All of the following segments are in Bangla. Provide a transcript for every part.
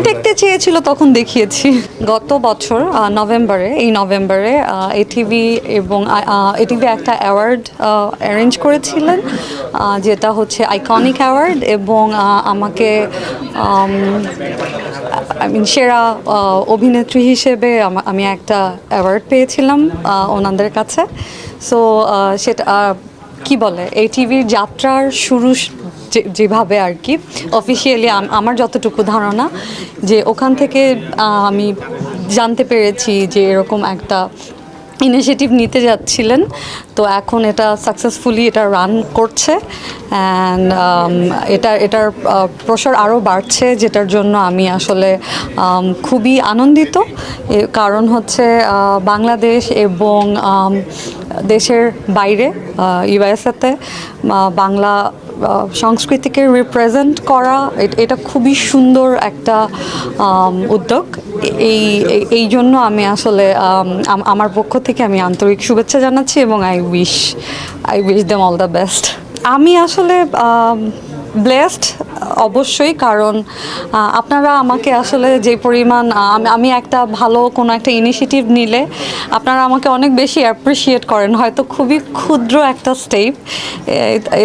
দেখতে চেয়েছিল তখন দেখিয়েছি। গত বছর এই নভেম্বরে এটিভি এবং এটিভি একটা অ্যাওয়ার্ড অ্যারেঞ্জ করেছিলেন, যেটা হচ্ছে আইকনিক অ্যাওয়ার্ড, এবং আমাকে সেরা অভিনেত্রী হিসেবে আমি একটা অ্যাওয়ার্ড পেয়েছিলাম ওনাদের কাছে। সো সেটা কি বলে, এই টিভির যাত্রার শুরু যেভাবে আর কি অফিসিয়ালি আমার যতটুকু ধারণা, যে ওখান থেকে আমি জানতে পেরেছি যে এরকম একটা ইনিশিয়েটিভ নিতে যাচ্ছিলেন। তো এখন এটা সাকসেসফুলি এটা রান করছে, অ্যান্ড এটার প্রসার আরও বাড়ছে, যেটার জন্য আমি আসলে খুবই আনন্দিত। কারণ হচ্ছে বাংলাদেশ এবং দেশের বাইরে ইউএসএতে বাংলা সংস্কৃতিকে রিপ্রেজেন্ট করা এটা খুবই সুন্দর একটা উদ্যোগ। এই জন্য আমি আসলে আমার পক্ষ থেকে আমি আন্তরিক শুভেচ্ছা জানাচ্ছি, এবং I wish them all the best. আমি আসলে ব্লেসড অবশ্যই, কারণ আপনারা আমাকে আসলে যে পরিমাণ আমি একটা ভালো কোনো একটা ইনিশিয়েটিভ নিলে আপনারা আমাকে অনেক বেশি অ্যাপ্রিসিয়েট করেন, হয়তো খুবই ক্ষুদ্র একটা step,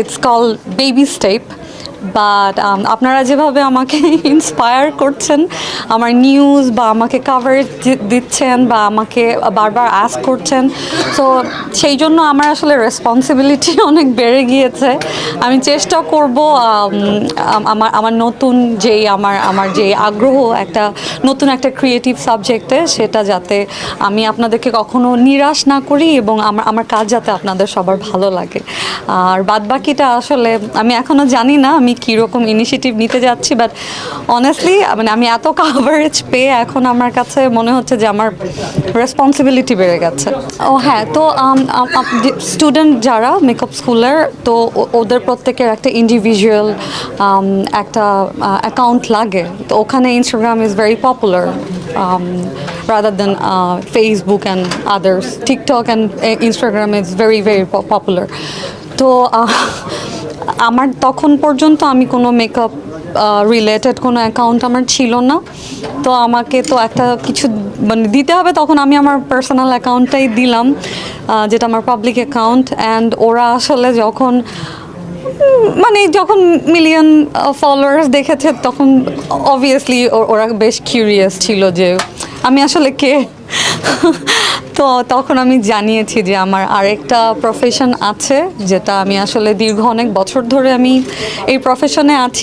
it's call baby step, but আপনারা যেভাবে আমাকে ইন্সপায়ার করছেন, আমার নিউজ বা আমাকে কাভারেজ দিচ্ছেন বা আমাকে বারবার আস্ক করছেন, সো সেই জন্য আমার আসলে রেসপন্সিবিলিটি অনেক বেড়ে গিয়েছে। আমি চেষ্টা করব আমার নতুন যেই আমার যে আগ্রহ একটা নতুন একটা ক্রিয়েটিভ সাবজেক্টে, সেটা যাতে আমি আপনাদেরকে কখনো নিরাশ না করি, এবং আমার কাজ যাতে আপনাদের সবার ভালো লাগে। আর বাদবাকিটা আসলে আমি এখনও জানি না আমি কীরকম ইনিশিয়েটিভ নিতে যাচ্ছি, বাট অনেস্টলি মানে আমি এত কাভারেজ পেয়ে এখন আমার কাছে মনে হচ্ছে যে আমার রেসপন্সিবিলিটি বেড়ে গেছে। ও হ্যাঁ, তো স্টুডেন্ট যারা মেকআপ স্কুলের, তো ওদের প্রত্যেকের একটা ইন্ডিভিজুয়াল একটা অ্যাকাউন্ট লাগে, তো ওখানে Instagram is very popular rather than Facebook and others. TikTok and Instagram is very popular. তো আমার তখন পর্যন্ত আমি কোনো মেকআপ রিলেটেড কোনো অ্যাকাউন্ট আমার ছিল না, তো আমাকে তো একটা কিছু মানে দিতে হবে, তখন আমি আমার পার্সোনাল অ্যাকাউন্টটাই দিলাম, যেটা আমার পাবলিক অ্যাকাউন্ট। অ্যান্ড ওরা আসলে যখন মিলিয়ন ফলোয়ার্স দেখেছে, তখন অবভিয়াসলি ওরা বেশ কিউরিয়াস ছিল যে আমি আসলে কে। তো তখন আমি জানিয়েছি যে আমার আরেকটা প্রফেশন আছে, যেটা আমি আসলে দীর্ঘ অনেক বছর ধরে আমি এই প্রফেশনে আছি,